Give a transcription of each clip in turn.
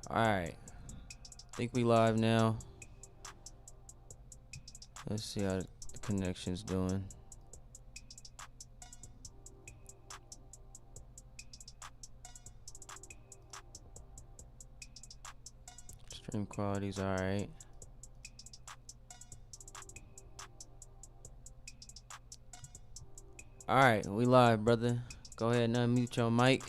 Alright. Think we live now. Let's see how the connection's doing. Stream quality's alright. Alright, we live, brother. Go ahead and unmute your mic.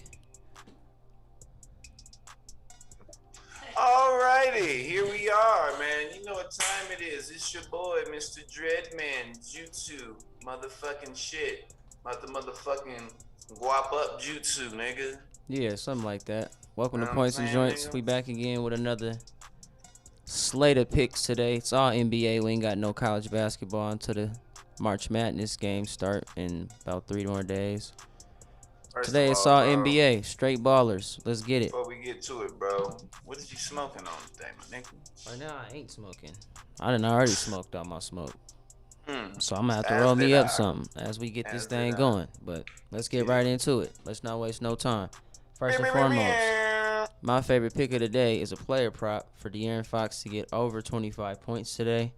Alrighty, here we are, man. You know what time it is. It's your boy, Mr. Dreadman, Jutsu, motherfucking shit. About the motherfucking guap up Jutsu, nigga. Yeah, something like that. Welcome Know to what I'm Points and saying, Joints. nigga? We back again with another slate of picks today. It's all NBA. We ain't got no college basketball until the March Madness games start in about 3 more days. First Today of it's all bro, NBA. Straight ballers. Let's get it. before we get to it, bro, what is you smoking on today, my nigga? Right now I ain't smoking. I done already smoked all my smoke. So I'm gonna have to As roll did me up I. something as we get this As did thing I. going. But let's get right into it. Let's not waste no time. First and foremost, my favorite pick of the day is a player prop for De'Aaron Fox to get over 25 points today.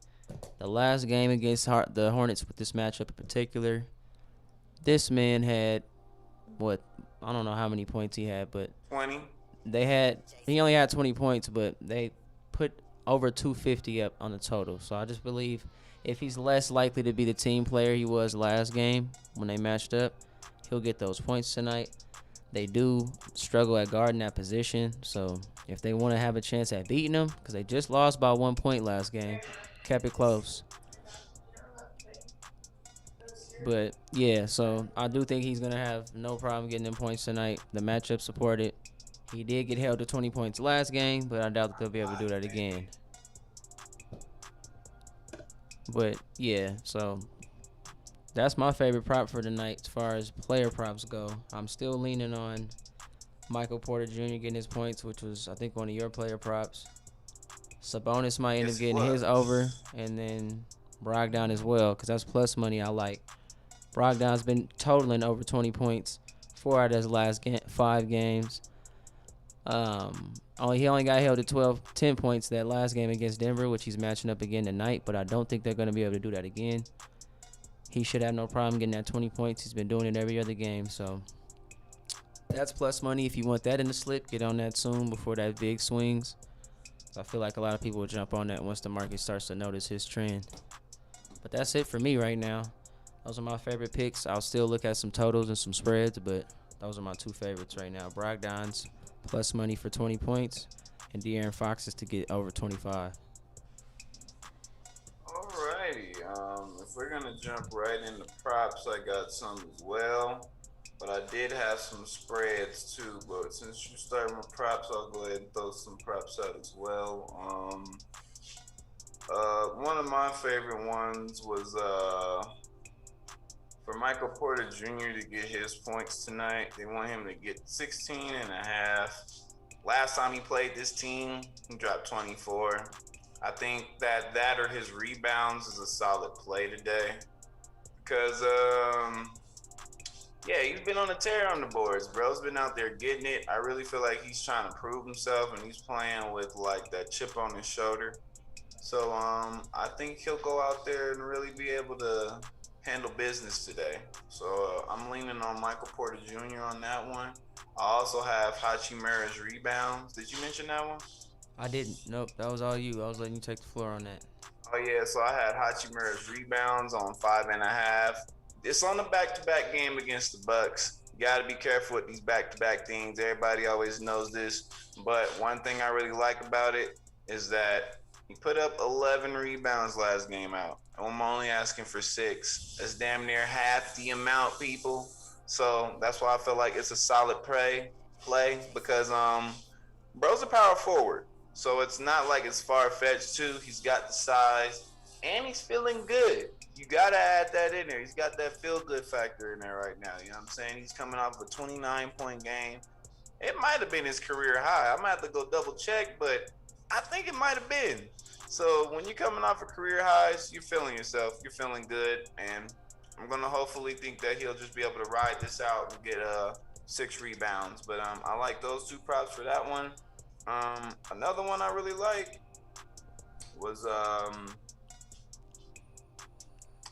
The last game against the Hornets with this matchup in particular, this man had, I don't know how many points he had, but 20. he only had 20 points, but they put over 250 up on the total. So I just believe if he's less likely to be the team player he was last game when they matched up, he'll get those points tonight. They do struggle at guard in that position, so if they want to have a chance at beating them, because they just lost by 1 point last game, kept it close. But yeah, so I do think he's gonna have no problem getting them points tonight. The matchup supported. He did get held to 20 points last game, but I doubt that they'll be able to do that again. But yeah, so that's my favorite prop for tonight as far as player props go. I'm still leaning on Michael Porter Jr. getting his points, which was, I think, one of your player props. Sabonis might end up getting his over, and then Brogdon as well, because that's plus money I like. Brogdon's been totaling over 20 points 4 out of his last 5 games. He only got held to 10 points that last game against Denver, which he's matching up again tonight, but I don't think they're going to be able to do that again. He should have no problem getting that 20 points. He's been doing it every other game, so that's plus money. If you want that in the slip, get on that soon before that big swings. I feel like a lot of people will jump on that once the market starts to notice his trend. But that's it for me right now. Those are my favorite picks. I'll still look at some totals and some spreads, but those are my 2 favorites right now. Brogdon's plus money for 20 points, and De'Aaron Fox's to get over 25. Alrighty. If we're gonna jump right into props, I got some as well. But I did have some spreads too. But since you started with props, I'll go ahead and throw some props out as well. One of my favorite ones was for Michael Porter Jr. to get his points tonight. They want him to get 16 and a half. Last time he played this team, he dropped 24. I think that or his rebounds is a solid play today. Because, yeah, he's been on a tear on the boards. Bro's been out there getting it. I really feel like he's trying to prove himself, and he's playing with, like, that chip on his shoulder. So, I think he'll go out there and really be able to handle business today. So, I'm leaning on Michael Porter Jr. on that one. I also have Hachimura's rebounds. Did you mention that one? I didn't. Nope, that was all you. I was letting you take the floor on that. Oh, yeah, so I had Hachimura's rebounds on 5.5. It's on the back-to-back game against the Bucks. You got to be careful with these back-to-back things. Everybody always knows this. But one thing I really like about it is that he put up 11 rebounds last game out. I'm only asking for 6. That's damn near half the amount, people. So that's why I feel like it's a solid play because bro's a power forward. So it's not like it's far-fetched, too. He's got the size, and he's feeling good. You got to add that in there. He's got that feel-good factor in there right now. You know what I'm saying? He's coming off a 29-point game. It might have been his career high. I might have to go double-check, but I think it might have been. So when you're coming off of career highs, you're feeling yourself. You're feeling good, and I'm going to hopefully think that he'll just be able to ride this out and get 6 rebounds. But I like those 2 props for that one. Another one I really like was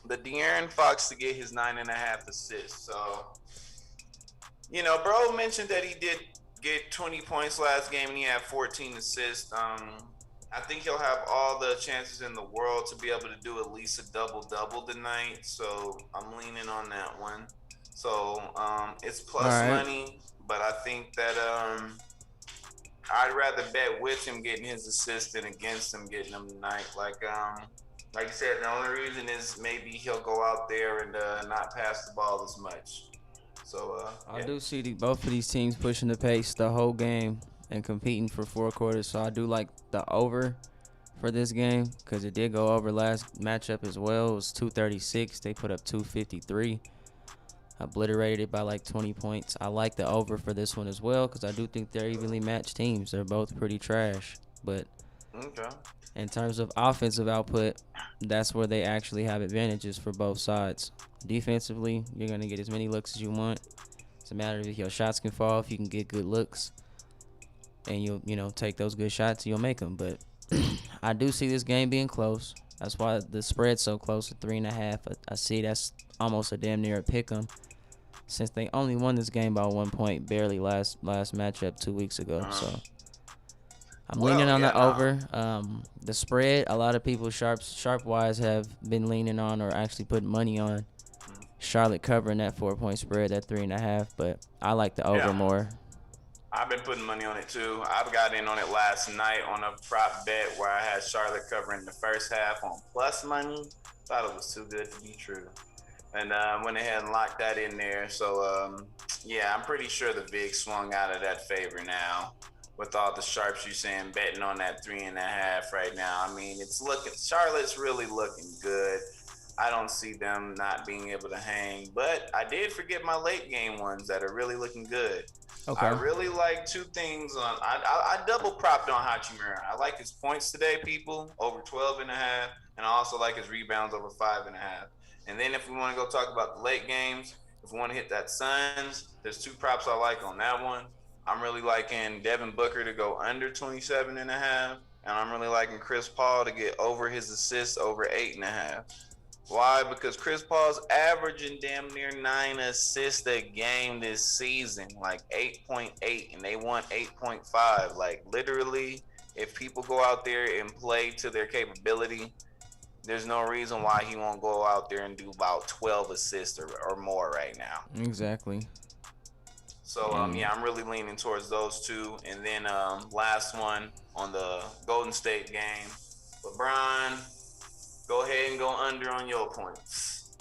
the De'Aaron Fox to get his 9.5 assists. So, bro mentioned that he did get 20 points last game and he had 14 assists. I think he'll have all the chances in the world to be able to do at least a double-double tonight. So I'm leaning on that one. So it's All plus right. money, but I think that I'd rather bet with him getting his assist than against him getting them tonight. Like you said, the only reason is maybe he'll go out there and not pass the ball as much. So I yeah. do see both of these teams pushing the pace the whole game and competing for 4 quarters. So I do like the over for this game because it did go over last matchup as well. It was 236. They put up 253. Obliterated it by like 20 points. I like the over for this one as well because I do think they're evenly matched teams. They're both pretty trash. But Okay. in terms of offensive output, that's where they actually have advantages for both sides. Defensively, you're going to get as many looks as you want. It's a matter of if your shots can fall, if you can get good looks, and you'll take those good shots, you'll make them. But I do see this game being close. That's why the spread's so close at 3.5. I see that's almost a damn near a pick 'em since they only won this game by 1 point barely last matchup 2 weeks ago. So I'm leaning on the over. The spread, a lot of people sharp wise have been leaning on or actually putting money on Charlotte covering that 4-point spread at 3.5. But I like the over more. I've been putting money on it too. I've got in on it last night on a prop bet where I had Charlotte covering the first half on plus money. Thought it was too good to be true. And went ahead and locked that in there. So, yeah, I'm pretty sure the VIG swung out of that favor now with all the sharps you saying betting on that 3.5 right now. I mean, Charlotte's really looking good. I don't see them not being able to hang. But I did forget my late game ones that are really looking good. Okay. I really like two things on. I double propped on Hachimura. I like his points today, people, over 12.5, and I also like his rebounds over 5.5. And then if we want to go talk about the late games, if we want to hit that Suns, there's two props I like on that one. I'm really liking Devin Booker to go under 27.5, and I'm really liking Chris Paul to get over his assists over 8.5. Why? Because Chris Paul's averaging damn near 9 assists a game this season, like 8.8, and they want 8.5. Like literally, if people go out there and play to their capability, there's no reason why he won't go out there and do about 12 assists or more right now. Exactly. So, yeah, I'm really leaning towards those two. And then last one on the Golden State game, LeBron, go ahead and go under on your points.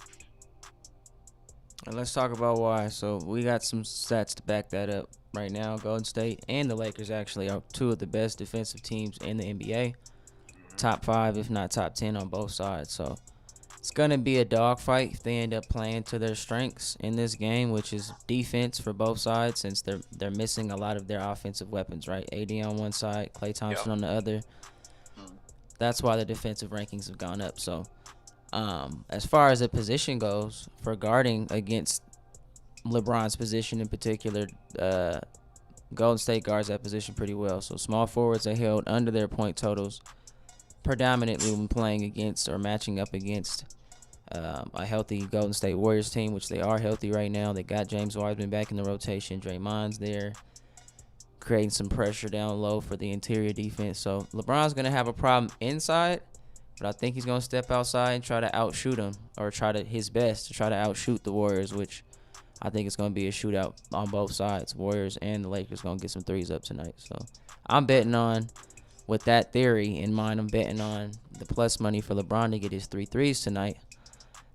And let's talk about why. So we got some stats to back that up right now. Golden State and the Lakers actually are two of the best defensive teams in the NBA. Top 5, if not top 10 on both sides. So it's going to be a dogfight if they end up playing to their strengths in this game, which is defense for both sides since they're missing a lot of their offensive weapons, right? AD on one side, Klay Thompson on the other. That's why the defensive rankings have gone up. So as far as the position goes, for guarding against LeBron's position in particular, Golden State guards that position pretty well. So small forwards are held under their point totals predominantly when playing against or matching up against a healthy Golden State Warriors team, which they are healthy right now. They got James Wiseman back in the rotation. Draymond's there, creating some pressure down low for the interior defense. So LeBron's going to have a problem inside, but I think he's going to step outside and try to outshoot him or his best to try to outshoot the Warriors, which I think it's going to be a shootout on both sides. Warriors and the Lakers going to get some threes up tonight. So I'm betting on, with that theory in mind, I'm betting on the plus money for LeBron to get his 3 threes tonight.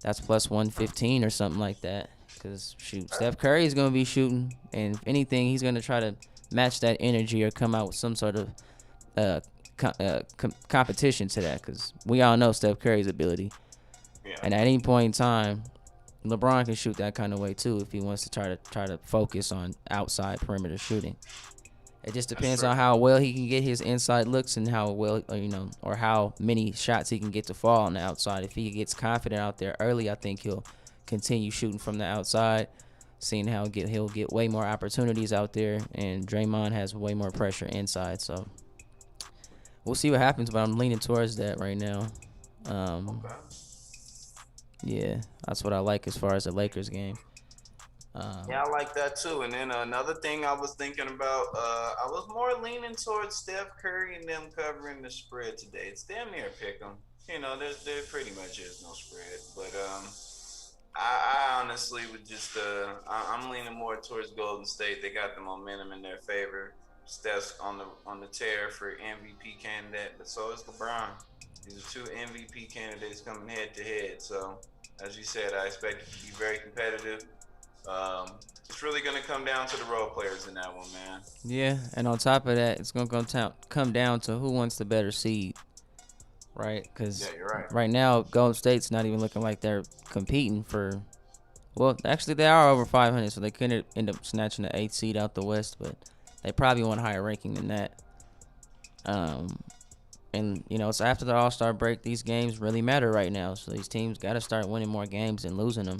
That's plus 115 or something like that. Because, Steph Curry is going to be shooting. And if anything, he's going to try to match that energy or come out with some sort of competition to that. Because we all know Steph Curry's ability. Yeah. And at any point in time, LeBron can shoot that kind of way too if he wants to try to focus on outside perimeter shooting. It just depends on how well he can get his inside looks and how well, or how many shots he can get to fall on the outside. If he gets confident out there early, I think he'll continue shooting from the outside. seeing how he'll get way more opportunities out there, and Draymond has way more pressure inside. So we'll see what happens, but I'm leaning towards that right now. Um, Okay. yeah, that's what I like as far as the Lakers game. Yeah, I like that too. And then another thing I was thinking about, I was more leaning towards Steph Curry and them covering the spread today. It's damn near pick 'em. You know, there pretty much is no spread. But I honestly would just I'm leaning more towards Golden State. They got the momentum in their favor. Steph's on the tear for MVP candidate, but so is LeBron. These are two MVP candidates coming head to head. So as you said, I expect it to be very competitive. It's really going to come down to the role players in that one, man. Yeah, and on top of that, it's gonna come down to who wants the better seed, right? Yeah, Because you're right. right now, Golden State's not even looking like they're competing for. Well, actually, they are over 500, so they could end up snatching the eighth seed out the West, but they probably want a higher ranking than that. Um, and it's after the All-Star break, these games really matter right now. So these teams got to start winning more games and losing them.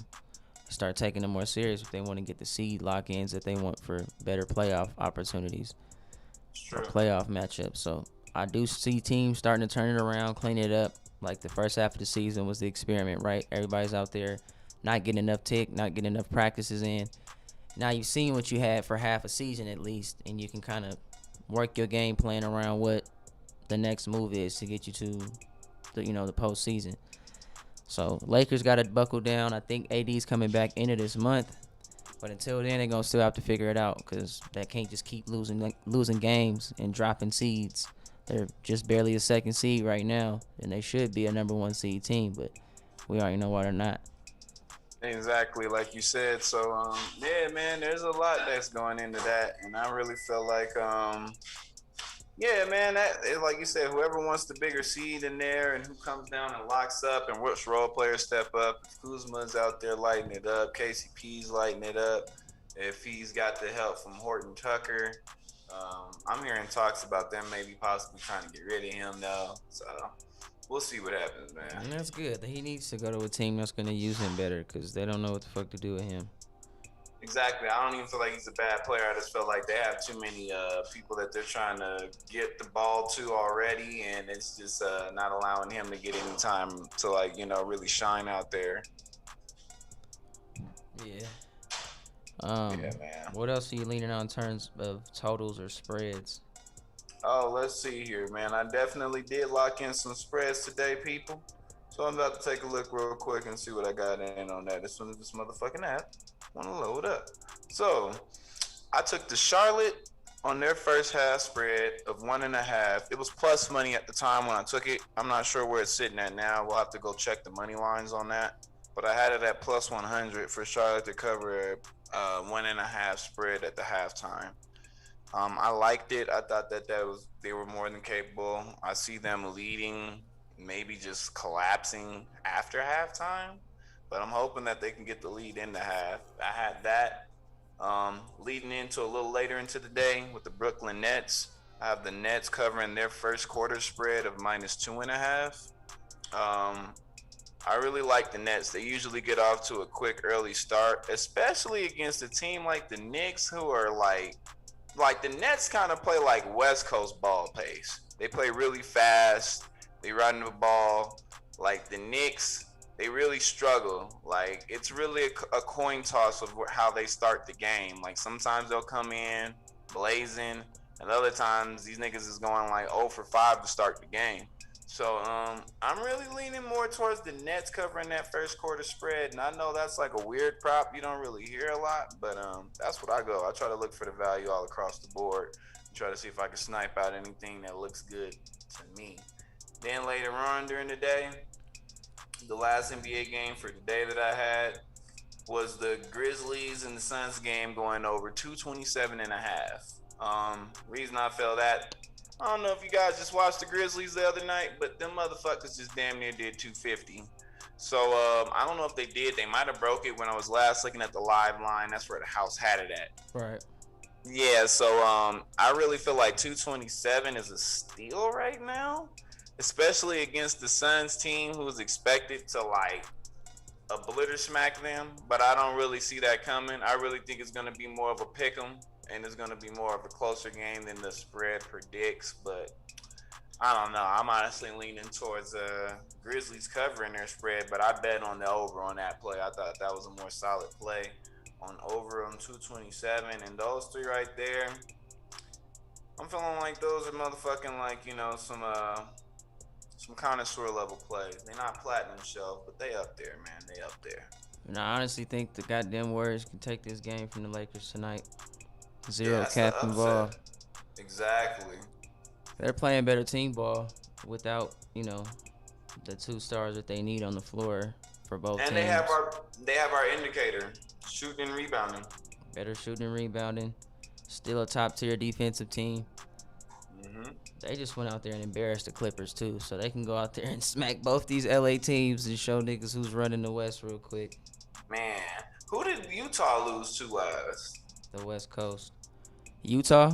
Start taking them more serious if they want to get the seed lock-ins that they want for better playoff opportunities or playoff matchups. So I do see teams starting to turn it around, clean it up. Like the first half of the season was the experiment, right? Everybody's out there not getting enough not getting enough practices in. Now you've seen what you had for half a season at least, and you can kind of work your game plan around what the next move is to get you to the postseason. So Lakers got to buckle down. I think AD's coming back into this month, but until then they're gonna still have to figure it out because they can't just keep losing games and dropping seeds. They're just barely a second seed right now, and they should be a number one seed team, but we already know why they're not. Exactly, like you said. So, yeah, man, there's a lot that's going into that, and I really feel like, yeah, man, like you said, whoever wants the bigger seed in there, and who comes down and locks up, and which role players step up. If Kuzma's out there lighting it up, KCP's lighting it up. If he's got the help from Horton Tucker, I'm hearing talks about them maybe possibly trying to get rid of him though. So we'll see what happens, man. And that's good. He needs to go to a team that's going to use him better because they don't know what the fuck to do with him. Exactly. I don't even feel like he's a bad player. I just feel like they have too many people that they're trying to get the ball to already, and it's just not allowing him to get any time to really shine out there. Yeah. Yeah, man. What else are you leaning on in terms of totals or spreads? Oh, let's see here, man. I definitely did lock in some spreads today, people. So I'm about to take a look real quick and see what I got in on that. As soon as this motherfucking app want to load up. So I took the Charlotte on their first half spread of 1.5. It was plus money at the time when I took it. I'm not sure where it's sitting at now. We'll have to go check the money lines on that. But I had it at plus 100 for Charlotte to cover a 1.5 spread at the halftime. I liked it. I thought that they were more than capable. I see them leading, maybe just collapsing after halftime, but I'm hoping that they can get the lead in the half. I had that leading into a little later into the day with the Brooklyn Nets. I have the Nets covering their first quarter spread of minus 2.5. I really like the Nets. They usually get off to a quick early start, especially against a team like the Knicks, who are like the Nets kind of play like West Coast ball pace. They play really fast. They run the ball. Like the Knicks, they really struggle. Like it's really a coin toss of how they start the game. Like sometimes they'll come in blazing, and other times these niggas is going like 0 for 5 to start the game. So I'm really leaning more towards the Nets covering that first quarter spread, and I know that's like a weird prop you don't really hear a lot, but that's what I go. I try to look for the value all across the board, and try to see if I can snipe out anything that looks good to me. Then later on during the day, the last NBA game for the day that I had was the Grizzlies and the Suns game going over 227.5. Reason I felt that, I don't know if you guys just watched the Grizzlies the other night, but them motherfuckers just damn near did 250. So I don't know if they did. They might have broke it when I was last looking at the live line. That's where the house had it at. Right. Yeah, so I really feel like 227 is a steal right now, especially against the Suns team who's expected to obliter smack them, but I don't really see that coming. I really think it's going to be more of a pick 'em, and it's going to be more of a closer game than the spread predicts. But I don't know. I'm honestly leaning towards Grizzlies covering their spread, but I bet on the over on that play. I thought that was a more solid play on over on 227, and those three right there. I'm feeling like those are motherfucking like some connoisseur level plays. They're not platinum shelf, but they up there, man. They up there. And I honestly think the goddamn Warriors can take this game from the Lakers tonight. Yeah, Zero that's cap the involved. upset. Exactly. They're playing better team ball without, the two stars that they need on the floor for both And teams. they have our indicator, shooting and rebounding. Better shooting and rebounding. Still a top tier defensive team. They just went out there and embarrassed the Clippers too, so they can go out there and smack both these LA teams and show niggas who's running the West real quick. Man, who did Utah lose to last? The West Coast. Utah?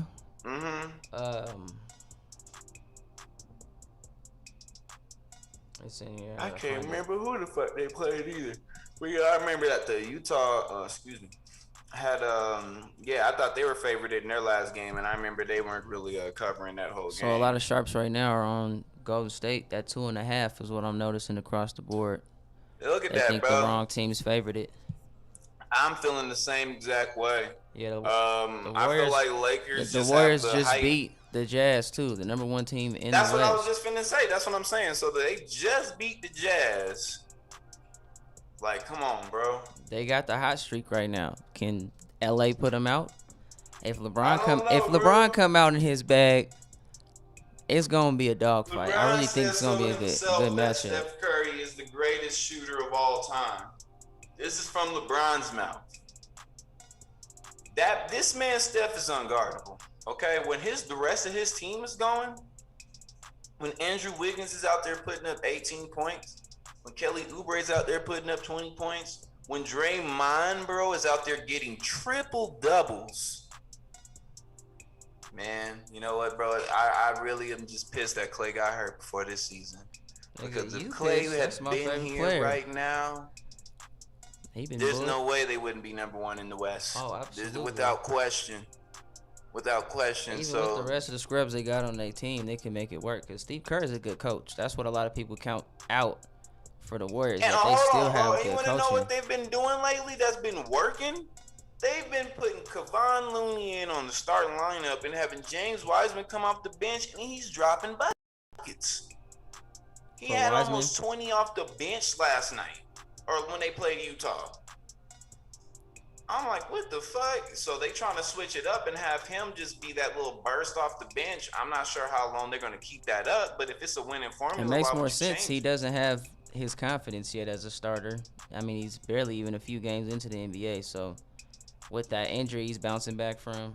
It's in here. I can't remember who the fuck they played either. But yeah, I remember that the Utah, had I thought they were favored in their last game, and I remember they weren't really covering that whole game. So a lot of sharps right now are on Golden State. That 2.5 is what I'm noticing across the board. Look at I that, think bro. the wrong teams favored it. I'm feeling the same exact way. Yeah, the I Warriors, feel like Lakers. the just Warriors have the just hype. beat the Jazz too, the number one team in That's the what I West. was just finna say. That's what I'm saying. So they just beat the Jazz. Like, come on, bro. They got the hot streak right now. Can LA put them out? If I LeBron don't know, come out in his bag, it's gonna be a dogfight. I LeBron really think it's gonna be a good that matchup. Steph Curry is the greatest shooter of all time. This is from LeBron's mouth. This man Steph is unguardable. Okay, when the rest of his team is going, when Andrew Wiggins is out there putting up 18 points, when Kelly Oubre is out there putting up 20 points, when Draymond, bro, is out there getting triple doubles. Man, you know what, bro? I really am just pissed that Clay got hurt before this season. Because if Clay had been here right now, there's no way they wouldn't be number one in the West. Oh, absolutely. Without question. Without question. Even So with the rest of the scrubs they got on their team, they can make it work. Because Steve Kerr is a good coach. That's what a lot of people count out for the Warriors. And that they still have you good want to know coaching. what they've been doing lately that's been working? They've been putting Kevon Looney in on the starting lineup and having James Wiseman come off the bench, and he's dropping buckets. He For had Wiseman? almost 20 off the bench last night, or when they played Utah. I'm like, what the fuck? So they trying to switch it up and have him just be that little burst off the bench. I'm not sure how long they're going to keep that up, but if it's a winning formula, It makes why would more you sense. change He it? doesn't have his confidence yet as a starter. I mean, he's barely even a few games into the NBA. So with that injury he's bouncing back from,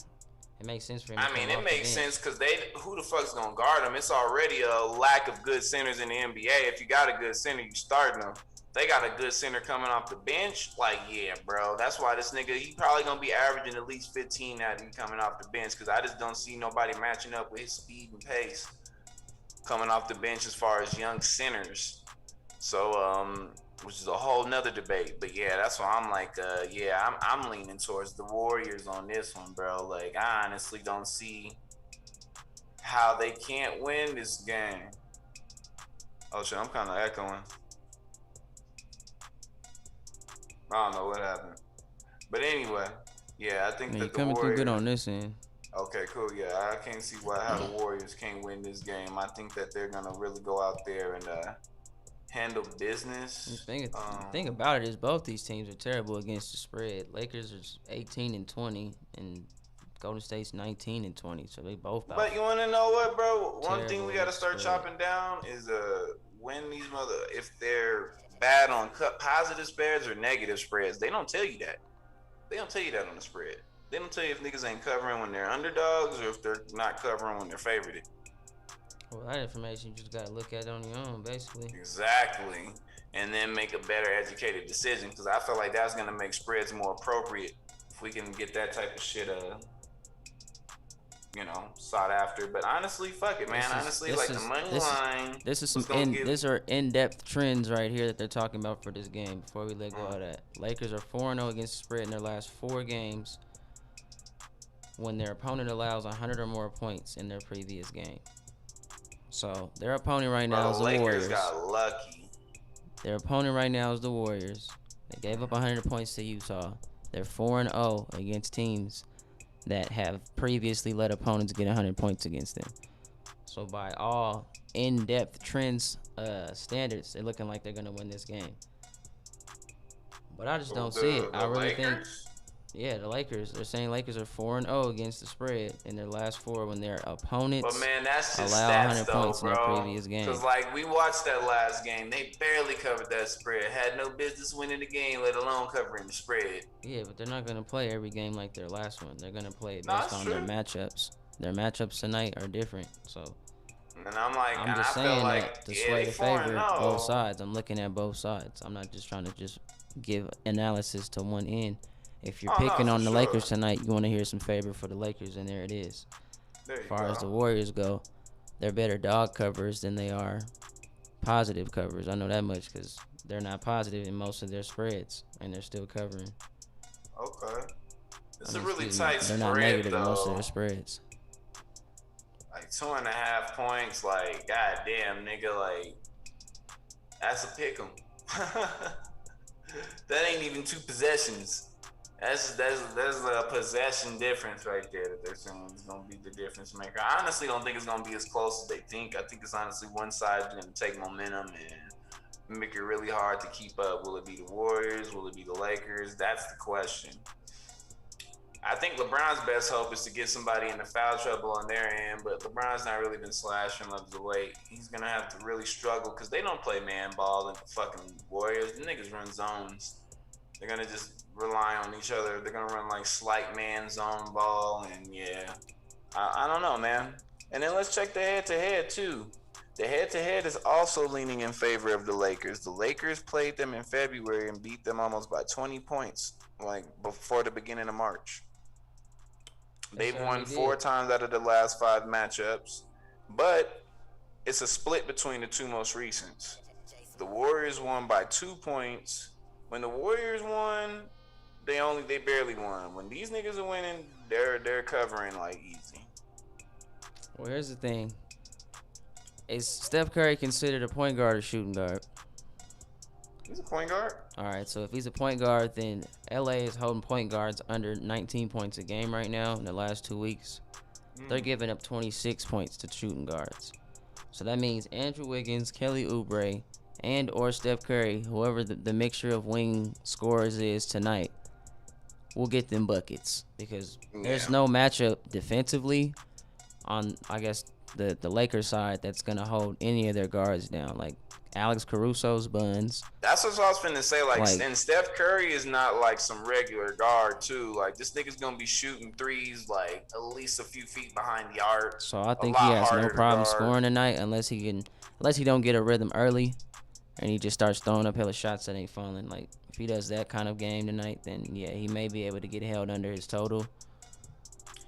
it makes sense for him. I mean, it makes sense because who the fuck's going to guard him? It's already a lack of good centers in the NBA. If you got a good center, you starting them. They got a good center coming off the bench. Like, yeah, bro. That's why this nigga, he probably going to be averaging at least 15 now that he coming off the bench because I just don't see nobody matching up with his speed and pace coming off the bench as far as young centers. So, which is a whole nother debate. But, yeah, that's why I'm like, I'm leaning towards the Warriors on this one, bro. Like, I honestly don't see how they can't win this game. Oh, shit, I'm kind of echoing. I don't know what happened. But anyway, yeah, I think Man, that you're the coming Warriors... through good on this end. Okay, cool. Yeah, I can't see how the Warriors can't win this game. I think that they're going to really go out there and handle business. The thing about it is both these teams are terrible against the spread. Lakers are 18-20, and Golden State's 19-20, so they both. But you want to know what, bro? One thing we got to start spread. chopping down is when these if they're bad on positive spreads or negative spreads. They don't tell you that. They don't tell you that on the spread. They don't tell you if niggas ain't covering when they're underdogs or if they're not covering when they're favored. Well, that information you just gotta look at on your own, basically. Exactly. And then make a better educated decision because I feel like that's gonna make spreads more appropriate if we can get that type of shit sought after. But honestly, fuck it, man. This is Honestly, this like the is money this is line this is was some gonna give. these are in-depth trends right here that they're talking about for this game. Before we let go Mm, of that, Lakers are 4-0 against the spread in their last 4 games when their opponent allows 100 or more points in their previous game. So their opponent right now bro, is the the Lakers Warriors. got lucky. Their opponent right now is the Warriors. They gave up 100 points to Utah. They're 4-0 against teams that have previously let opponents get 100 points against them. So by all in-depth trends standards, they're looking like they're gonna win this game. But I just don't see it. I The really think, Lakers. yeah, the Lakers. They're saying Lakers are 4-0 against the spread in their last 4 when their But opponents man, that's just allow stats 100 though, points in their bro. previous game. Cause like we watched that last game, they barely covered that spread. Had no business winning the game, let alone covering the spread. Yeah, but they're not gonna play every game like their last one. They're gonna play it No, based that's on their true. matchups. Their matchups tonight are different. So And I'm like, I'm and I just feel saying like, that to yeah, sway they the 4 and favor both 0. sides. I'm looking at both sides. I'm not just trying to just give analysis to one end. If you're Oh no, picking for on the sure. Lakers tonight, you want to hear some favor for the Lakers, and there it is. There As you far as the go. Warriors go, they're better dog covers than they are positive covers. I know that much because they're not positive in most of their spreads, and they're still covering. Okay. I It's a mean, really excuse me, tight they're not spread negative in most of though. their spreads. Like 2.5 points, like goddamn nigga, like that's a pick 'em. That ain't even 2 possessions. That's a possession difference right there that they're saying is gonna be the difference maker. I honestly don't think it's gonna be as close as they think. I think it's honestly one side gonna take momentum and make it really hard to keep up. Will it be the Warriors? Will it be the Lakers? That's the question. I think LeBron's best hope is to get somebody into foul trouble on their end, but LeBron's not really been slashing up the late. He's gonna have to really struggle because they don't play man ball and the fucking Warriors. The niggas run zones. They're gonna just rely on each other. They're gonna run like slight man zone ball, and yeah, I don't know, man. And then let's check the head-to-head too. The head-to-head is also leaning in favor of the Lakers. The Lakers played them in February and beat them almost by 20 points, like before the beginning of March. They They've certainly won 4 did. times out of the last 5 matchups, but it's a split between the two most recent. The Warriors won by 2 points. When the Warriors won, they barely won. When these niggas are winning, they're covering like easy. Well, here's the thing: is Steph Curry considered a point guard or shooting guard? He's a point guard. All right, so if he's a point guard, then LA is holding point guards under 19 points a game right now in the last 2 weeks. They're giving up 26 points to shooting guards. So that means Andrew Wiggins, Kelly Oubre, and or Steph Curry, whoever the mixture of wing scorers is tonight, will get them buckets because there's Yeah. no matchup defensively on, I guess, the Lakers side that's going to hold any of their guards down. Like Alex Caruso's buns. That's what I was finna say. Like, Like, and Steph Curry is not like some regular guard too. Like, this nigga's gonna be shooting threes like at least a few feet behind the arc. so I A think he lot has no harder to problem guard. scoring tonight unless he don't get a rhythm early and he just starts throwing up hella shots that ain't falling. Like, if he does that kind of game tonight, then yeah, he may be able to get held under his total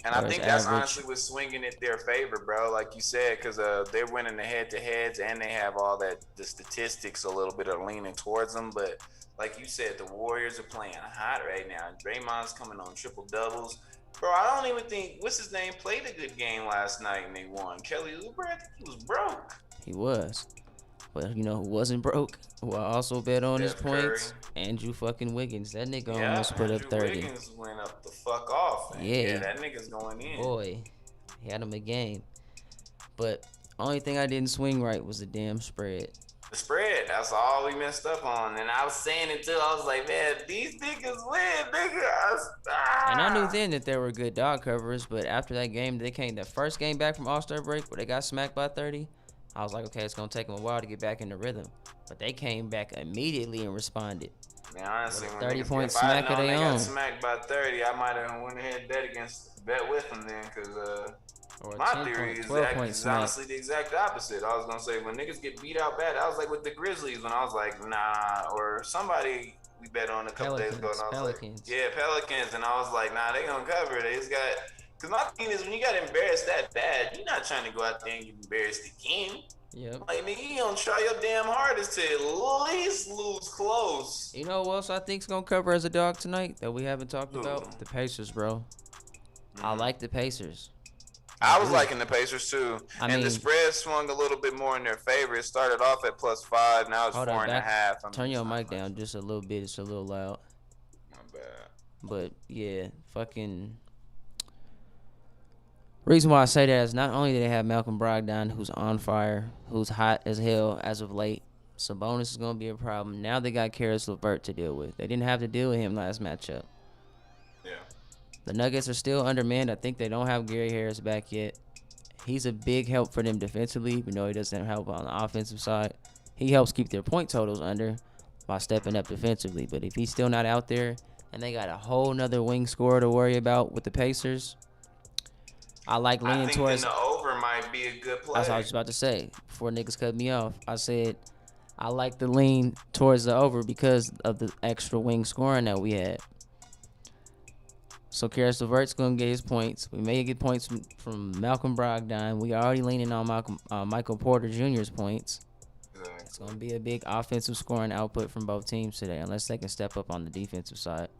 And or I his think that's average. honestly what's swinging it their favor, bro. Like you said, because they're winning the head-to-heads and they have all that the statistics a little bit are leaning towards them. But like you said, the Warriors are playing hot right now. Draymond's coming on triple doubles. Bro, I don't even think what's his name played a good game last night and they won. Kelly Oubre, I think he was broke. He was. But you know who wasn't broke? Who I also bet on his Steph Curry. points? Andrew fucking Wiggins. That nigga Yeah, almost put up Andrew 30. Wiggins went up the fuck off. And Yeah. yeah, that nigga's going in. Boy, he had him a game. But only thing I didn't swing right was the damn spread. The spread, that's all we messed up on. And I was saying it too. I was like, man, these niggas win, nigga. And I knew then that there were good dog covers, but after that game, the first game back from All-Star break where they got smacked by 30, I was like, okay, it's going to take them a while to get back in the rhythm. But they came back immediately and responded. Man, honestly, when 30 niggas point if I had smack of known they they own. got smacked by 30, I might have went ahead and bet with them then, because Or a my 10 theory point, is 12 that point is smack. honestly the exact opposite. I was gonna say when niggas get beat out bad, I was like with the Grizzlies when I was like, nah, or somebody we bet on a couple days ago, and I was Pelicans. like, yeah, Pelicans, and I was like, nah, they gonna cover it. They just got Because my thing is, when you got embarrassed that bad, you're not trying to go out there and get embarrassed again. Yep. Like, nigga, you don't try your damn hardest to at least lose close. You know who else I think's gonna cover as a dog tonight that we haven't talked Who? about? The Pacers, bro. I like the Pacers. I was liking the Pacers too. I and mean, the spread swung a little bit more in their favor. It started off at +5, now it's 4.5. Turn your mic down just a little bit. It's a little loud. My bad. But yeah, fucking. Reason why I say that is not only do they have Malcolm Brogdon, who's on fire, who's hot as hell as of late. Sabonis is gonna be a problem. Now they got Karis LeVert to deal with. They didn't have to deal with him last matchup. Yeah. The Nuggets are still undermanned. I think they don't have Gary Harris back yet. He's a big help for them defensively, even though he doesn't help on the offensive side. He helps keep their point totals under by stepping up defensively. But if he's still not out there and they got a whole nother wing scorer to worry about with the Pacers, I like leaning towards. I think the over might be a good play. That's what I was about to say before niggas cut me off. I said I like to lean towards the over because of the extra wing scoring that we had. So Karis LeVert's gonna get his points. We may get points from Malcolm Brogdon. We already leaning on Michael Porter Jr.'s points. Exactly. It's gonna be a big offensive scoring output from both teams today, unless they can step up on the defensive side.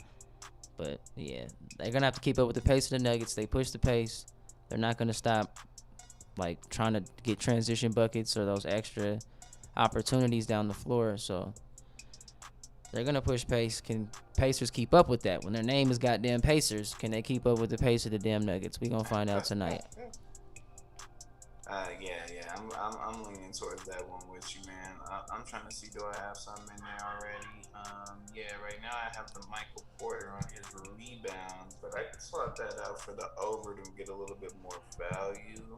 But yeah, they're gonna have to keep up with the pace of the Nuggets. They push the pace. They're not gonna stop, like trying to get transition buckets or those extra opportunities down the floor. So they're gonna push pace. Can Pacers keep up with that? When their name is goddamn Pacers, can they keep up with the pace of the damn Nuggets? We gonna find out tonight. Yeah. I'm leaning towards that one with you, man. I'm trying to see, do I have something in there already? Yeah, right now I have the Michael Porter on his rebounds, but I can swap that out for the over to get a little bit more value.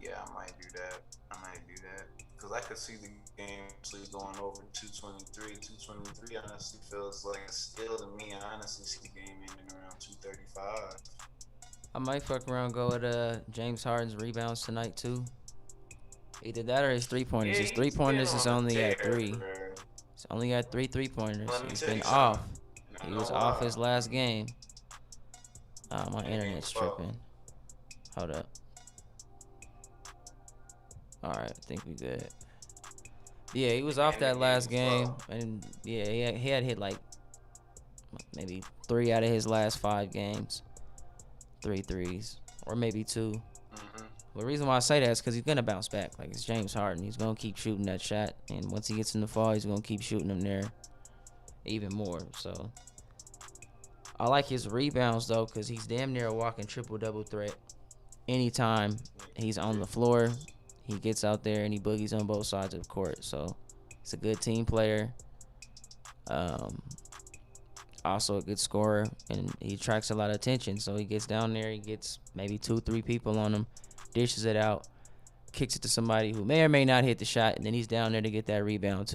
Yeah, I might do that. Because I could see the game actually going over 223. 223 honestly feels like a steal to me. I honestly see the game ending around 235. I might fuck around and go with James Harden's rebounds tonight too. Either that or his 3-pointers. His 3-pointers is only at 3. He's only at 3 3-pointers. He's been off. He was off his last game. My internet's tripping. Hold up. Alright, I think we good. Yeah, he was off that last game. And yeah, he had hit like maybe 3 out of his last 5 games. 3 threes. Or maybe 2. The reason why I say that is because he's going to bounce back. Like, it's James Harden. He's going to keep shooting that shot. And once he gets in the fall, he's going to keep shooting them there even more. So, I like his rebounds, though, because he's damn near a walking triple-double threat. Anytime he's on the floor, he gets out there and he boogies on both sides of the court. So, he's a good team player. Also a good scorer. And he attracts a lot of attention. So, he gets down there. He gets maybe 2-3 people on him. Dishes it out, kicks it to somebody who may or may not hit the shot, and then he's down there to get that rebound too.